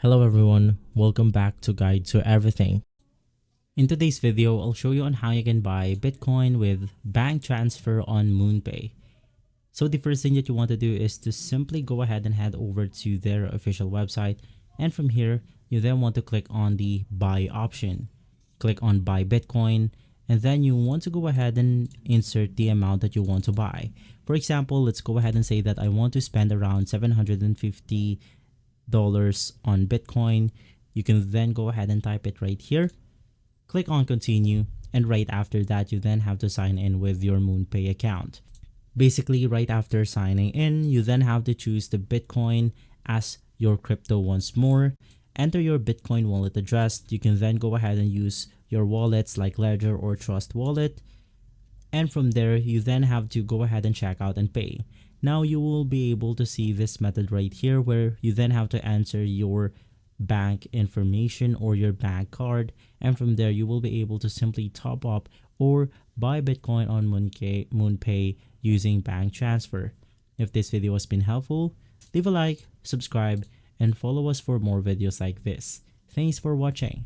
Hello everyone, welcome back to Guide to Everything. In today's video, I'll show you on how you can buy Bitcoin with bank transfer on MoonPay. So the first thing that you want to do is to simply go ahead and head over to their official website, and from here you then want to click on the buy option. Click on buy Bitcoin, and then you want to go ahead and insert the amount that you want to buy. For example, let's go ahead and say that I want to spend around $750 on Bitcoin. You can then go ahead and type it right here. Click on continue, and right after that you then have to sign in with your MoonPay account. Basically, right after signing in, you then have to choose the Bitcoin as your crypto once more. Enter your Bitcoin wallet address. You can then go ahead and use your wallets like Ledger or Trust Wallet, and from there you then have to go ahead and check out and pay. Now you will be able to see this method right here where you then have to enter your bank information or your bank card, and from there you will be able to simply top up or buy Bitcoin on MoonPay using bank transfer. If this video has been helpful, leave a like, subscribe, and follow us for more videos like this. Thanks for watching.